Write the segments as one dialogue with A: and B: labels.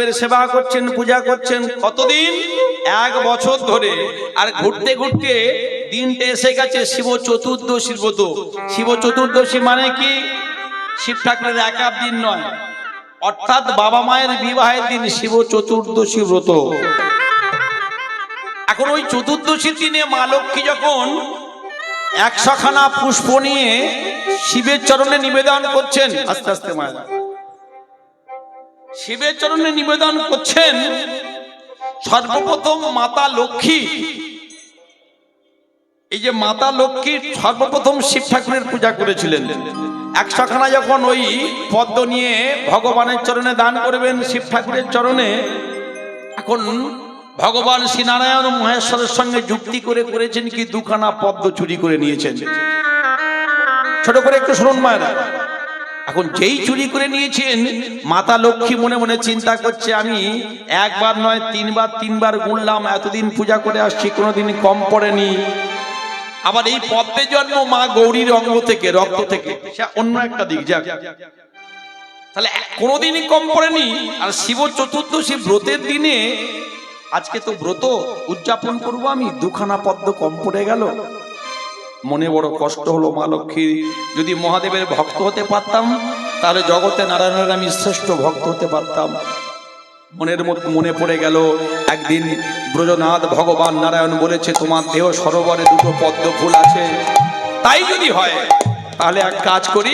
A: শিবের সেবা করছেন, পূজা করছেন কতদিন? 1 বছর ধরে। আর ঘুরতে ঘুরতে দিনটা এসে গেছে শিব চতুর্দশীর ব্রত। শিব চতুর্দশী মানে কি? শিব ঠাকুরের একার দিন নয়, অর্থাৎ বাবা মায়ের বিবাহের দিন শিব চতুর্দশী ব্রত। এখন ওই চতুর্দশীর দিনে মা লক্ষ্মী যখন 100 খানা পুষ্প নিয়ে শিবের চরণে নিবেদন করছেন, আস্তে আস্তে মায়েরা শিবের চরণে নিবেদন করছেন, সর্বপ্রথম মাতা লক্ষ্মী, এই যে মাতা লক্ষ্মী সর্বপ্রথম শিব ঠাকুরের পূজা করেছিলেন। 100 খানা যখন ওই পদ্ম নিয়ে ভগবানের চরণে দান করবেন শিব ঠাকুরের চরণে, এখন ভগবান শ্রীনারায়ণ মহেশ্বরের সঙ্গে যুক্তি করে করেছেন কি 2 খানা পদ্ম চুরি করে নিয়েছেন। ছোট করে একটু শুনুন মায়েরা। এখন যেই চুরি করে নিয়েছেন, মাতা লক্ষ্মী মনে মনে চিন্তা করছে, আমি 1 বার নয় 3 বার গুনলাম, এতদিন পূজা করে আসছি, কোনোদিন কম পড়েনি। আবার এই পদ্মের জন্ম মা গৌরীর অঙ্গ থেকে, রক্ত থেকে, সে অন্য একটা দিক, যাক তাহলে কোনোদিনই কম পড়েনি। আর শিব চতুর্দশী ব্রতের দিনে আজকে তো ব্রত উদযাপন করবো, আমি 2 খানা পদ্ম কম পড়ে গেল। মনে বড় কষ্ট হলো মা লক্ষ্মী, যদি মহাদেবের ভক্ত হতে পারতাম তাহলে জগতে নারায়ণের আমি শ্রেষ্ঠ ভক্ত হতে পারতাম। মনের মধ্যে মনে পড়ে গেল, একদিন ব্রজনাথ ভগবান নারায়ণ বলেছে, তোমার দেহ সরোবরে 2টো পদ্ম ফুল আছে, তাই যদি হয় তাহলে এক কাজ করি।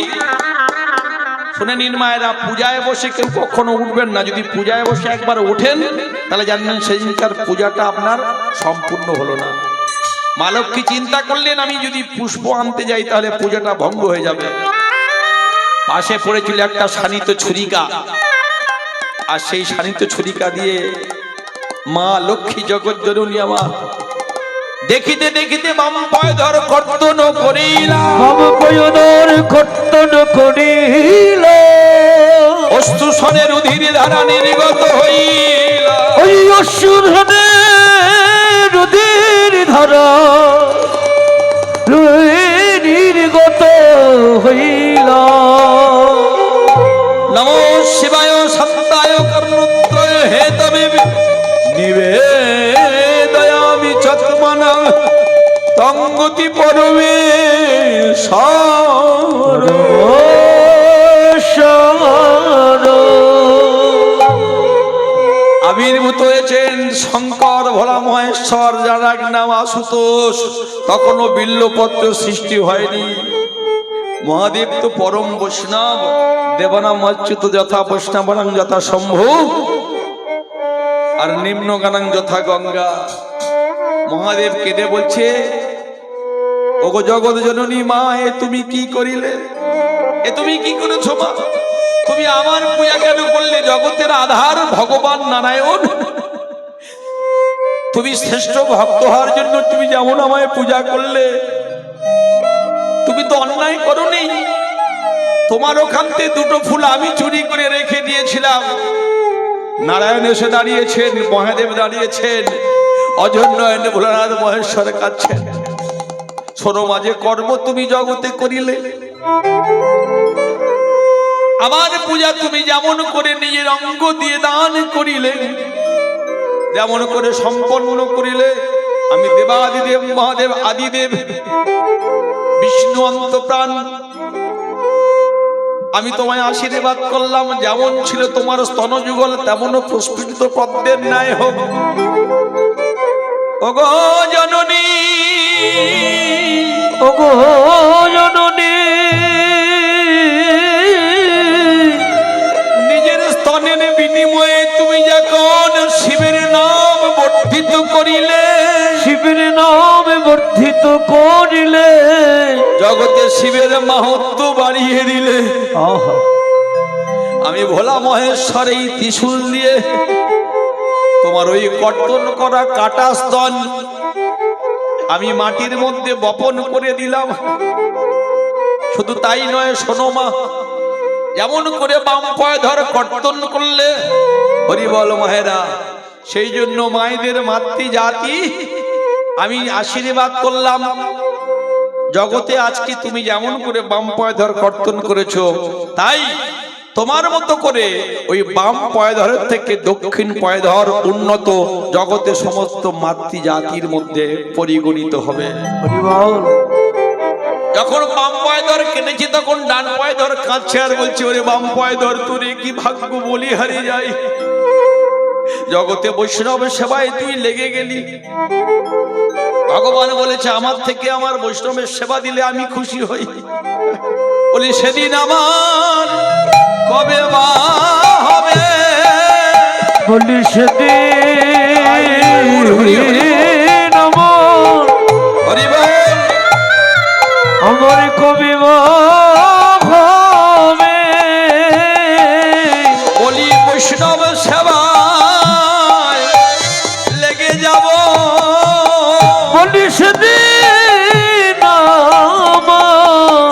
A: শুনে নিন মায়েরা, পূজায় বসে কেউ কখনো উঠবেন না। যদি পূজায় বসে একবার ওঠেন তাহলে জানবেন সেদিনকার পূজাটা আপনার সম্পূর্ণ হলো না। মা লক্ষ্মী চিন্তা করলেন, আমি যদি পুষ্প আনতে যাই তাহলে পূজাটা ভঙ্গ হয়ে যাবে। পাশে পড়েছিল একটা শানিত ছুরিকা, আর সেই শানিত ছুরিকা দিয়ে মা লক্ষ্মী জগৎ জননী আমার দেখিতে দেখিতে বাম পায় ধর কর্তন করিলা,
B: বাম পায় ধর কর্তন করিলা,
A: অশ্রুসনের উধির ধারা নির্গত হইলা,
B: ওই অশ্রুসনের উধির ধারা নির্গত হইলা।
A: নমো শিবায় সত্যায় কর্ণত্রয় হেতবে নিবেদয়ামি চত্মনা তঙ্গতি পরমে আবির্ভূত হয়েছেন শঙ্কর ভোলা মহেশ্বর, যার এক নাম আশুতোষ। তখনও বিল্লপত্র সৃষ্টি হয়নি। মহাদেব তো পরম বৈষ্ণব, দেবানাম অচ্যুত যথা বৈষ্ণবানাং যথা শম্ভু আর নিম্ন গানাং যথা গঙ্গা। মহাদেব কেঁদে বলছে, ওগো জগৎ জননী মা, এ তুমি কি করিলে? এ তুমি কি করেছো মা? তুমি আমার পূজা কেন করলে? জগতের আধার ভগবান নারায়ণ, তুমি শ্রেষ্ঠ ভক্ত হওয়ার জন্য তুমি যেমন আমায় পূজা করলে, তুমি তো অন্যায় করোনি। তোমার ওখান থেকে 2টো ফুল আমি চুরি করে রেখে দিয়েছিলাম। নারায়ণ এসে দাঁড়িয়েছেন, মহাদেব দাঁড়িয়েছেন, অজন্যয়ন ভোলানাথ মহেশ্বর কাছেন। শোনো মাঝে কর্ম তুমি জগতে করিলে, আমার পূজা তুমি যেমন করে নিজের অঙ্গ দিয়ে দান করিলে, যেমন করে সম্পন্ন করিলে, আমি দেবাদিদেব মহাদেব আদিদেব বিষ্ণু অন্তপ্রাণ, আমি তোমায় আশীর্বাদ করলাম, যেমন ছিল তোমার স্তনযুগল তেমনও প্রস্ফুটিত পদ্মের ন্যায় হোক। ওগো জননী,
B: ওগো জননী,
A: নিজের স্তনের বিনিময়ে তুমি যখন শিবের নাম বর্ধিত করিলে,
B: শিবের নাম বর্ধিত করিলে,
A: জগতে শিবের মাহাত্ম্য বাড়িয়ে দিলে, আমি ভোলা মহেশ্বর এই ত্রিশূল দিয়ে তোমার ওই কর্তন করা কাটা স্তন আমি মাটির মধ্যে বপন করে দিলাম। শুধু তাই নয়, শোনো মা, যেমন করে বাম পায়ে ধর কর্তন করলে, হরি বল মায়েরা, সেই জন্য মায়েদের মাতৃ জাতি আমি আশীর্বাদ করলাম। জগতে আজকে তুমি যেমন করে বাম পায়ে ধর কর্তন করেছো, তাই তোমার মতো করে ওই বাম পয়ধরের থেকে দক্ষিণ পয়ধর উন্নত জগতে সমস্ত মাতৃ জাতির মধ্যে পরিগণিত হবে।
B: হরি বল।
A: যখন বাম পয়ধর কেটেছি তখন ডান পয়ধর কাঁদছে আর বলছে, ওরে বাম পয়ধর তোরে কি ভাগ্য বলি হারিয়ে যাই, জগতে বৈষ্ণবের সেবায় তুই লেগে গেলি। ভগবান বলেছে, আমার থেকে আমার বৈষ্ণবের সেবা দিলে আমি খুশি হই। বলি সেদিন আমার কবে মা হবে,
B: বলি সেদিন আমার
A: হরি বল।
B: আমার কবি হবে,
A: বলি বৈষ্ণব সেবায় লেগে যাব।
B: বলি সেদিন আমার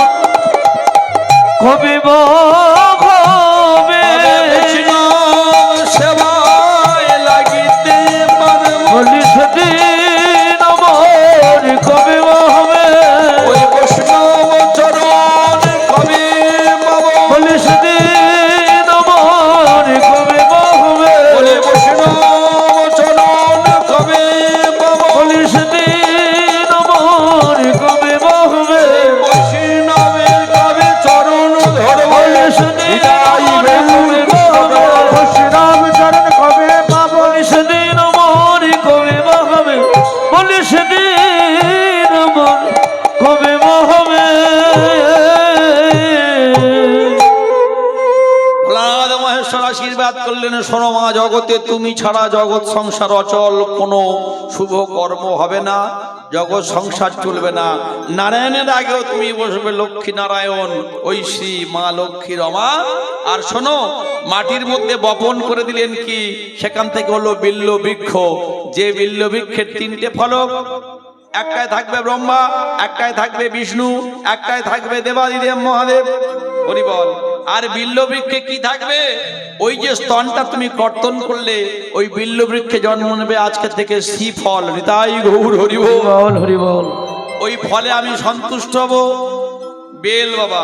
B: কবি হবে,
A: বৈষ্ণব সেবায় লাগিতে পারব।
B: বলি সেদিন আমার কবি হবে,
A: ওই বৈষ্ণব চরণ কবে পাব,
B: বলি সেদিন আমার কবি হবে,
A: বলি বৈষ্ণব চরণ কবে পাব,
B: বলি সেদিন আমার কবি হবে,
A: বৈষ্ণবের কবে চরণ ধরব,
B: বলি সেদিন আমার কবি হবে,
C: শ্রীরাম চরণ কবে পাবো,
B: বলি সেদিন আমার কবি হবে, বলি সেদিন আমার কবি হবে।
A: ভোলানাথ মহেশ্বর আশীর্বাদ করলেন, শোনো মা, জগতে তুমি ছাড়া জগৎ সংসার অচল, কোনো শুভ কর্ম হবে না, জগৎ সংসার চলবে না। নারায়ণের আগেও তুমি বসবে লক্ষ্মী নারায়ণ, ওই শ্রী মা লক্ষ্মী রমা। আর শোনো, মাটির মধ্যে বপন করে দিলেন কি, সেখান থেকে হলো বিল্ল বৃক্ষ। যে বিল্ল বৃক্ষের তিনটে ফলক, একটায় থাকবে ব্রহ্মা, একটায় থাকবে বিষ্ণু, একটায় থাকবে দেবাদিদেব মহাদেব। হরি বল। আর বিল্ল বৃক্ষে কি থাকবে, ওই যে স্তনটা তুমি কর্তন করলে, ওই বিল্ল বৃক্ষে জন্ম নেবে আজকে থেকে শ্রীফল। হৃদয় গৌর হরি বল।
B: বল হরি বল।
A: ওই ফলে আমি সন্তুষ্ট হব, বেল বাবা।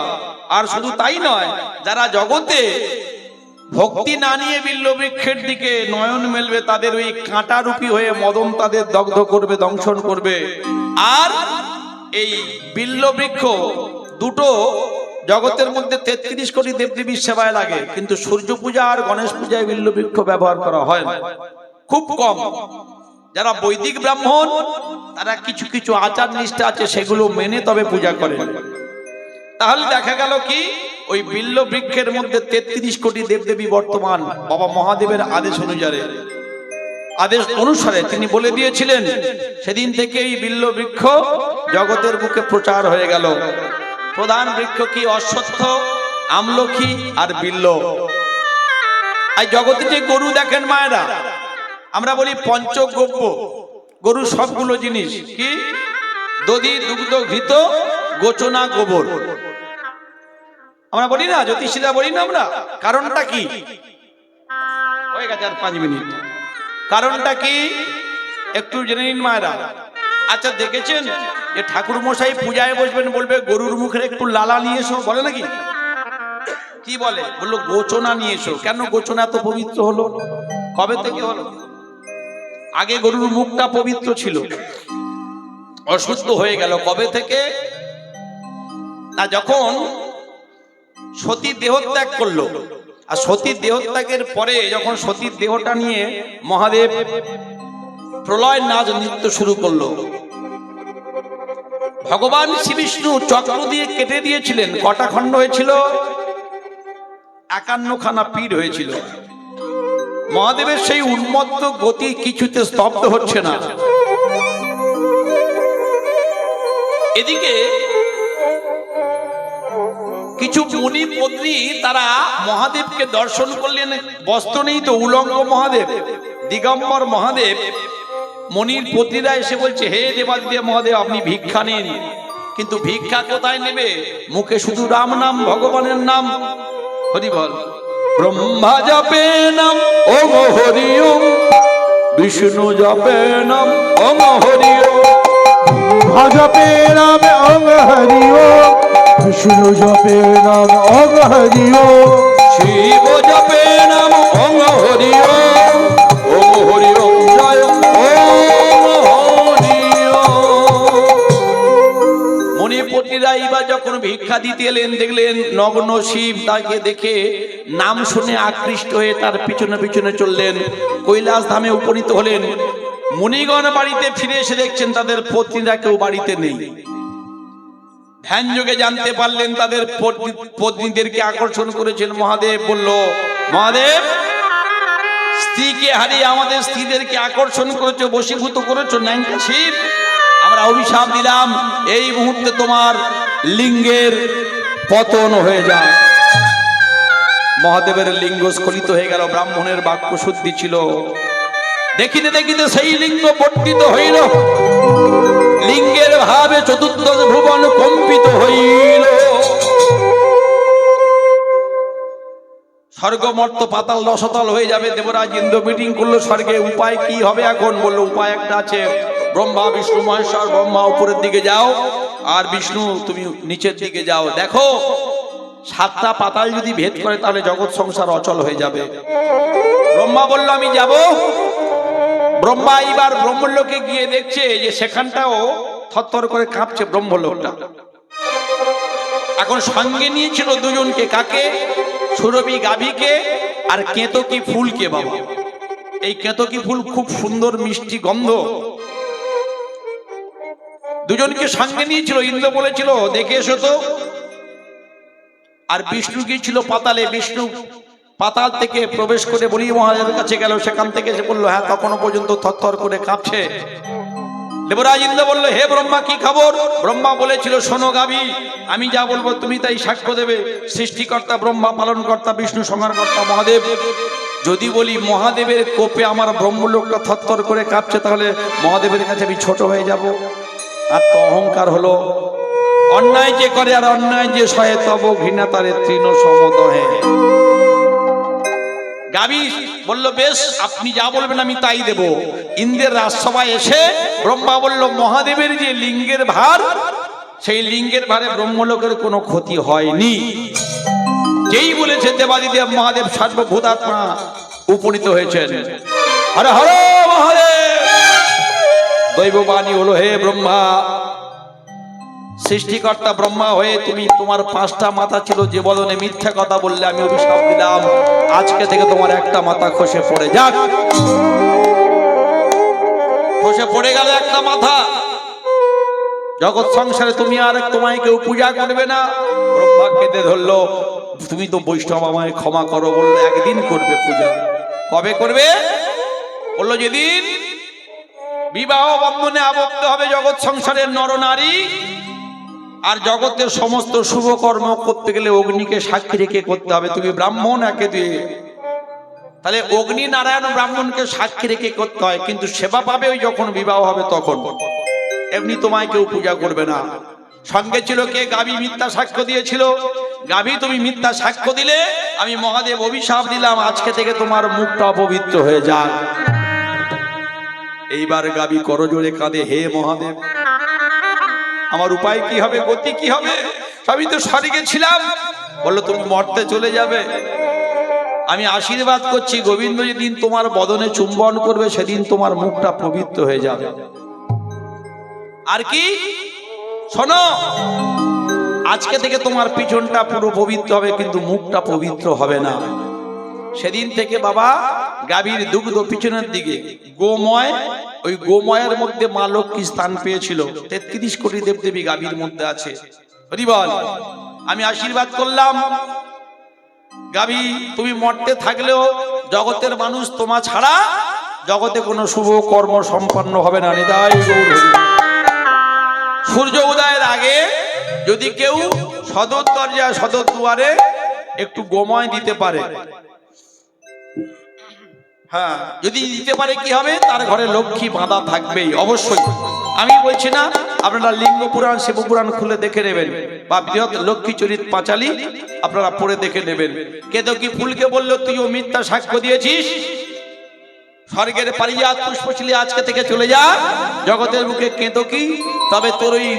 A: আর শুধু তাই নয়, যারা জগতে ভক্তি না নিয়ে বিল্ল বৃক্ষের দিকে নয়ন মেলবে, তাদের ওই কাঁটা রূপী হয়ে মদন তাদের দগ্ধ করবে, দংশন করবে। আর এই বিল্ল বৃক্ষ দুটো জগতের মধ্যে 33 কোটি দেবদেবীর সেবায় লাগে, কিন্তু সূর্য পূজা আর গণেশ পূজায় বিল্ল বৃক্ষ ব্যবহার করা হয় না, খুব কম। যারা বৈদিক ব্রাহ্মণ, তারা কিছু কিছু আচার নিষ্ঠা আছে, সেগুলো মেনে তবে পূজা করেন। তাহলে দেখা গেল কি, ওই বিল্ল বৃক্ষের মধ্যে 33 কোটি দেবদেবী বর্তমান। বাবা মহাদেবের আদেশ অনুসারে তিনি বলে দিয়েছিলেন, সেদিন থেকে এই বিল্ল বৃক্ষ জগতের বুকে প্রচার হয়ে গেল। প্রধান বৃক্ষ কি, অশ্বত্থ, আমলকি আর বিল্ল। আর জগতে যে গরু দেখেন মায়েরা, আমরা বলি পঞ্চগব্য, গরু সবগুলো জিনিস কি, দধি, দুগ্ধ, ঘৃত, গোচনা, গোবর। আমরা বলি না, জ্যোতিষীরা বলি না আমরা, কারণটা কি? হয়ে গেছে আর 5 মিনিট। কারণটা কি একটু জেনে নিন মায়েরা। আচ্ছা, দেখেছেন যে ঠাকুর মশাই পূজায় বসবেন, বলবে গরুর মুখের একটু লালা নিয়ে এসো, বলে নাকি? কি বলে? বললো গোচনা নিয়ে এসো। কেন গোচনা এত পবিত্র হলো? কবে থেকে হলো? আগে গরুর মুখটা পবিত্র ছিল, অশুদ্ধ হয়ে গেল কবে থেকে? না, যখন সতী দেহত্যাগ করলো। আর সতীর দেহত্যাগের পরে যখন সতীর দেহটা নিয়ে মহাদেব প্রলয় নাচ নৃত্য শুরু করলো, ভগবান শ্রী বিষ্ণু চক্র দিয়ে কেটে দিয়েছিলেন। কটা খণ্ড হয়েছিল? 51খানা পীঠ হয়েছিল। মহাদেবের সেই উন্মত্ত গতি কিছুতে স্তব্ধ হচ্ছে না। এদিকে কিছু মুনি পত্নী তারা মহাদেবকে দর্শন করলেন। বস্ত্র নেই তো, উলঙ্গ মহাদেব, দিগম্বর মহাদেব। মনির পত্নীরা এসে বলছে, হে দেবাদিদেব মহাদেব, আপনি ভিক্ষা নিন। কিন্তু ভিক্ষা কোথায় নেবে? মুখে শুধু রাম নাম, ভগবানের নাম। হরি বল। ব্রহ্মা জপে নাম ওম হরি ওম, বিষ্ণু জপে নাম ওম হরি ওম,
C: জপে নাম ওম হরি ওম, বিষ্ণু জপে নাম ওম হরি ওম,
A: শিব জপে নাম ওং হরি ওম হরি ওম জয় ওম হরি ওম। মণিপতিরা এবার যখন ভিক্ষা দিতে এলেন, দেখলেন নগ্ন শিব, তাকে দেখে নাম শুনে আকৃষ্ট হয়ে তার পিছনে পিছনে চললেন, কৈলাস ধামে উপনীত হলেন। মুনিগণ বাড়িতে ফিরে এসে দেখছেন তাদের পত্নীরা কেউ বাড়িতে নেই। ধ্যান যোগে জানতে পারলেন তাদের পত্নীদেরকে আকর্ষণ করেছেন মহাদেব। বলল, মহাদেব, স্ত্রীকে হারিয়ে আমাদের স্ত্রীদেরকে আকর্ষণ করেছো, বশীভূত করেছো। ন্যাংটা শিব, আমরা অভিশাপ দিলাম, এই মুহূর্তে তোমার লিঙ্গের পতন হয়ে যায়। মহাদেবের লিঙ্গ স্খলিত হয়ে গেল। ব্রাহ্মণের বাক্য শুদ্ধি ছিল। দেখিতে দেখিতে সেই লিঙ্গ পট্টিত হইল, লিঙ্গের ভাবে চতুর্দশ ভুবন কম্পিত হইল। স্বর্গ মর্ত পাতাল রসতল হয়ে যাবে। দেবরাজ ইন্দ্র মিটিং করলো স্বর্গে, উপায় কি হবে এখন? বললো, উপায় একটা আছে। ব্রহ্মা বিষ্ণু মহেশ্বর, ব্রহ্মা উপরের দিকে যাও আর বিষ্ণু তুমি নিচের দিকে যাও। দেখো, 7টা পাতাল যদি ভেদ করে তাহলে জগৎ সংসার অচল হয়ে যাবে। ব্রহ্মা বলল, আমি যাব। ব্রহ্মা এবার ব্রহ্মলোকে গিয়ে দেখছে যে সেখানটাও থরথর করে কাঁপছে ব্রহ্মলোকটা। এখন সঙ্গে নিয়েছিল দুজনকে, কাকে? সুরভি গাভীকে আর কেতকী ফুলকে। বাবা, এই কেতকী ফুল খুব সুন্দর মিষ্টি গন্ধ। দুজনকে সঙ্গে নিয়েছিল। ইন্দ্র বলেছিল, দেখে এসো তো। আর বিষ্ণু গিয়েছিল পাতালে। বিষ্ণু পাতাল থেকে প্রবেশ করে বলি মহাদেবের কাছে গেল। সেখান থেকে এসে বললো, হ্যাঁ, তখনও পর্যন্ত থরথর করে কাঁপছে। দেবরাজ ইন্দ্র বলল, হে ব্রহ্মা, কি খবর? ব্রহ্মা বলেছিল, শোনো গাভী, আমি যা বলবো তুমি তাই সাক্ষ্য দেবে। সৃষ্টিকর্তা ব্রহ্মা, পালনকর্তা বিষ্ণু, সংহারকর্তা মহাদেব। যদি বলি মহাদেবের কোপে আমার ব্রহ্মলোকটা থরথর করে কাঁপছে, তাহলে মহাদেবের কাছে আমি ছোট হয়ে যাব। আর তো অহংকার হলো। অন্যায় যে করে আর অন্যায় যে সহে, তব ঘৃণা তারে তৃণ সমদহে। গাভী বলল, বেশ, আপনি যা বলবেন আমি তাই দেব। ইন্দ্রের রাজসভায় এসে ব্রহ্মা বলল, মহাদেবের যে লিঙ্গের ভার, সেই লিঙ্গের ভারে ব্রহ্মলোকের কোনো ক্ষতি হয়নি। যেই বলেছে দেবাদিদেব মহাদেব সর্বভূতাত্মা উপনীত হয়েছেন। হরে হরে মহাদেব। দৈববাণী হলো, হে ব্রহ্মা, সৃষ্টিকর্তা ব্রহ্মা হয়ে তুমি, তোমার 5টা মাথা ছিল, যে বদনে মিথ্যা কথা বললে আমি অভিশাপ দিলাম, আজকে থেকে তোমার একটা মাথা খসে পড়ে যাক। খসে পড়ে গেল একটা মাথা। জগৎ সংসারে তুমি আর তোমায় কেউ পূজা করবে না। ব্রহ্মা কেঁদে ধরলো, তুমি তো বৈষ্ণব, আমায় ক্ষমা করো। বললো, একদিন করবে পূজা। কবে করবে? বললো, যেদিন বিবাহ বন্ধনে আবদ্ধ হবে জগৎ সংসারের নর নারী। আর জগতের সমস্ত শুভ কর্ম করতে গেলে অগ্নিকে সাক্ষী রেখে করতে হবে। তুমি ব্রাহ্মণ, একে দিয়ে, তাহলে অগ্নি নারায়ণ ব্রাহ্মণকে সাক্ষী রেখে করতে হয়। কিন্তু সেবা পাবে ওই যখন বিবাহ হবে তখন। এমনি তোমায় কেউ পূজা করবে না। সঙ্গে ছিল কে? গাভী মিথ্যা সাক্ষ্য দিয়েছিল। গাভী, তুমি মিথ্যা সাক্ষ্য দিলে, আমি মহাদেব অভিশাপ দিলাম, আজকে থেকে তোমার মুখটা অপবিত্র হয়ে যাক। এইবার গাভী করজোড়ে কাঁদে, হে মহাদেব, আমার উপায় কি হবে, গতি কি হবে? সবই তো স্বর্গে ছিলাম। বললো, তুমি মরতে চলে যাবে, আমি আশীর্বাদ করছি, গোবিন্দ যেদিন তোমার বদনে চুম্বন করবে সেদিন তোমার মুখটা পবিত্র হয়ে যাবে। আর কি? শোনো, আজকে থেকে তোমার পিছনটা পুরো পবিত্র হবে, কিন্তু মুখটা পবিত্র হবে না। সেদিন থেকে বাবা গাভীর দুগ্ধ পিছনের দিকে গোময়, ওই গোময়ের মধ্যে মা লক্ষ্মী স্থান পেয়েছিল। 33 কোটি দেবদেবী গাভীর মধ্যে আছে। হরি বল। আমি আশীর্বাদ করলাম, গাভী তুমি মরতে থাকলেও জগতের মানুষ তোমা ছাড়া জগতে কোনো শুভ কর্ম সম্পন্ন হবে না। নিতাই গৌর। সূর্য উদয়ের আগে যদি কেউ সদর দরজা, সদর দুয়ারে একটু গোময় দিতে পারে, হ্যাঁ, যদি দিতে পারে কি হবে? তার ঘরে লক্ষ্মী বাঁধা থাকবেই অবশ্যই। আমি বলছি না, আপনারা লিঙ্গ পুরাণ, শিব পুরাণ খুলে দেখে নেবেন, বা বৃহৎ লক্ষ্মী চরিত পাঁচালী আপনারা পড়ে দেখে নেবেন। কেতকী ফুলকে বললো, তুইও মিথ্যা সাক্ষ্য দিয়েছিস, স্বর্গের পারিজাত পুষ্পশিলি আজকে থেকে চলে যা জগতের বুকে কেতকী। তবে তোর ওই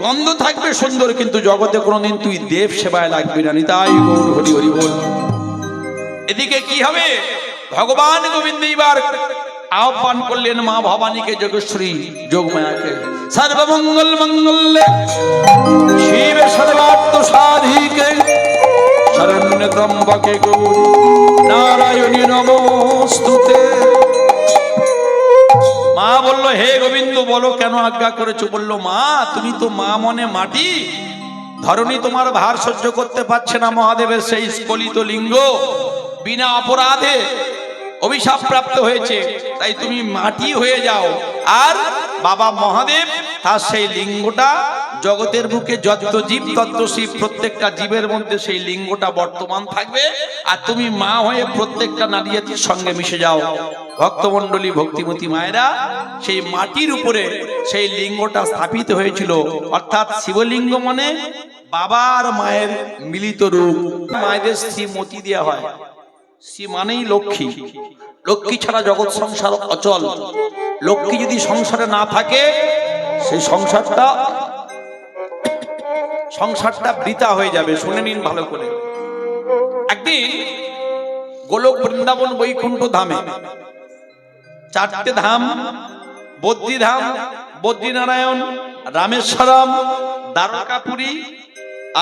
A: গন্ধ থাকবে সুন্দর, কিন্তু জগতে কোনোদিন তুই দেব সেবায় লাগবি না। নিতাই গৌর। হরি হরি বল। এদিকে কি হবে? ভগবান গোবিন্দ এবার আহ্বান করলেন মা ভবানীকে, যোগেশ্বরী যোগমায়াকে। সর্বমঙ্গল মঙ্গলে শিব সর্বার্থ সাধিকে শরণ্য ত্রম্বকে গৌরী নারায়ণী নমস্তুতে। মা বলল, হে গোবিন্দ বলো কেন আজ্ঞা করেছো? বলল, মা তুমি তো মা মনে মাটি, ধরণী তোমার ভার সহ্য করতে পারছে না। মহাদেবের সেই স্খলিত লিঙ্গ বিনা অপরাধে অভিশাপ প্রাপ্ত হয়েছে, তাই তুমি মাটি হয়ে যাও। আর বাবা মহাদেব তার সেই লিঙ্গটা, জগতের বুকে যত জীব তত শিব, প্রত্যেকটা জীবের মধ্যে সেই লিঙ্গটা বর্তমান থাকবে। আর তুমি মা হয়ে প্রত্যেকটা নারী জাতির সঙ্গে মিশে যাও। ভক্তমণ্ডলী, ভক্তিমতী মায়েরা, সেই মাটির উপরে সেই লিঙ্গটা স্থাপিত হয়েছিল। অর্থাৎ শিবলিঙ্গ মানে বাবা আর মায়ের মিলিত রূপ। মায়েদের শ্রীমতী দেওয়া হয়। শ্রী মানেই লক্ষ্মী। লক্ষ্মী ছাড়া জগৎ সংসার অচল। লক্ষ্মী যদি সংসারে না থাকে, সেই সংসারটা বৃথা হয়ে যাবে। শুনে নিন ভালো করে। একদিন গোলক বৃন্দাবন বৈকুণ্ঠ ধামে, চারটে ধাম, বদ্রীধাম, বদ্রীনারায়ণ, রামেশ্বরম, দ্বারকাপুরী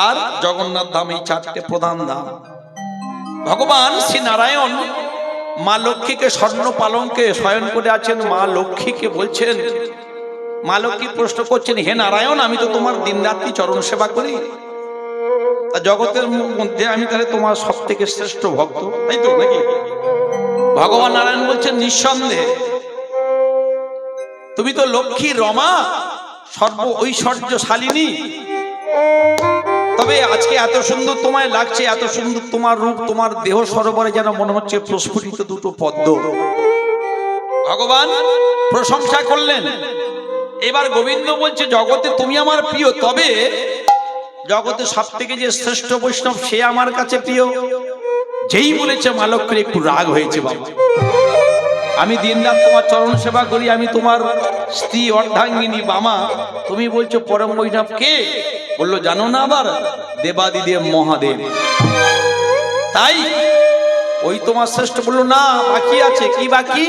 A: আর জগন্নাথ ধাম, এই চারটে প্রধান ধাম। ভগবান শ্রী নারায়ণ মা লক্ষ্মীকে স্বর্ণ পালঙ্কে শয়ন করে আছেন। মা লক্ষ্মীকে বলছেন, মা লক্ষ্মী প্রশ্ন করছেন, হে নারায়ণ, আমি তো তোমার দিন রাত্রি চরণ সেবা করি, তা জগতের মধ্যে আমি তাহলে তোমার সব থেকে শ্রেষ্ঠ ভক্ত, তাই তো নাকি? ভগবান নারায়ণ বলছেন, নিঃসন্দেহে তুমি তো লক্ষ্মী রমা, সর্ব ঐশ্বর্যশালিনী। তবে আজকে এত সুন্দর তোমায় লাগছে, এত সুন্দর তোমার রূপ, তোমার দেহ সরোবরে যেন মনে হচ্ছে প্রস্ফুটিত দুটো পদ্ম। ভগবান প্রশংসা করলেন। এবার গোবিন্দ বলছে, জগতে তুমি আমার প্রিয়, তবে জগতে সব থেকে যে শ্রেষ্ঠ বৈষ্ণব সে আমার কাছে প্রিয়। যেই বলেছে মা লক্ষ্মীর একটু রাগ হয়েছে, বাবা আমি দিনরাত তোমার চরণ সেবা করি, আমি তোমার স্ত্রী অর্ধাঙ্গিনী বামা, তুমি বলছো পরম বৈষ্ণব কে? বললো, জানো না আবার? দেবাদিদেব মহাদেব। তাই ওই তোমার শ্রেষ্ঠ। বললো, না বাকি আছে। কি বাকি?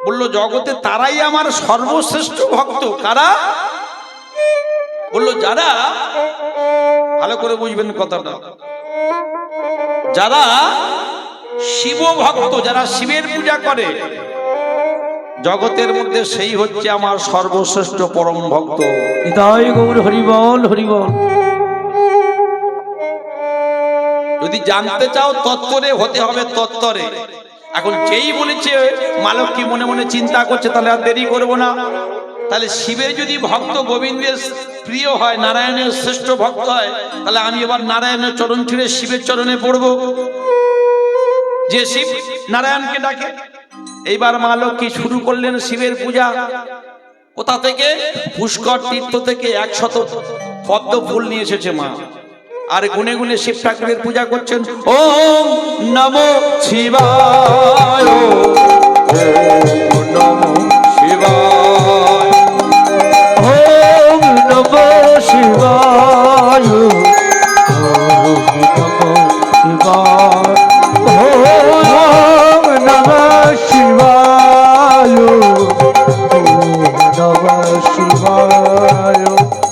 A: বললো, জগতে তারাই আমার সর্বশ্রেষ্ঠ ভক্ত। কারা? বললো, যারা, ভালো করে বুঝবেন কথাটা, যারা শিব ভক্ত, যারা শিবের পূজা করে জগতের মধ্যে, সেই হচ্ছে আমার সর্বশ্রেষ্ঠ পরম ভক্ত।
B: নিতাই গৌর হরিবল হরিবল।
A: যদি জানতে চাও তত্ত্বরে, হতে হবে তত্ত্বরে। এখন যেই বলেছে মা লক্ষ্মী মনে মনে চিন্তা করছে, তাহলে আর দেরি করবো না। তাহলে শিবের যদি ভক্ত গোবিন্দের প্রিয় হয়, নারায়ণের শ্রেষ্ঠ ভক্ত হয়, তাহলে আমি এবার নারায়ণের চরণ ছেড়ে শিবের চরণে পড়বো, যে শিব নারায়ণকে ডাকে। এইবার মা লক্ষ্মী শুরু করলেন শিবের পূজা। কোথা থেকে? পুষ্কর তীর্থ থেকে 100 পদ্ম ফুল নিয়ে এসেছে মা, আর গুনে গুনে শিব ঠাকুরের পূজা করছেন। ওম নমো শিবায়, ওম নমো শিবায়,
B: ওম নমো শিবায়, ওম নমো শিবায়, ওম নমো শিবায়, ওম নমো শিবায়।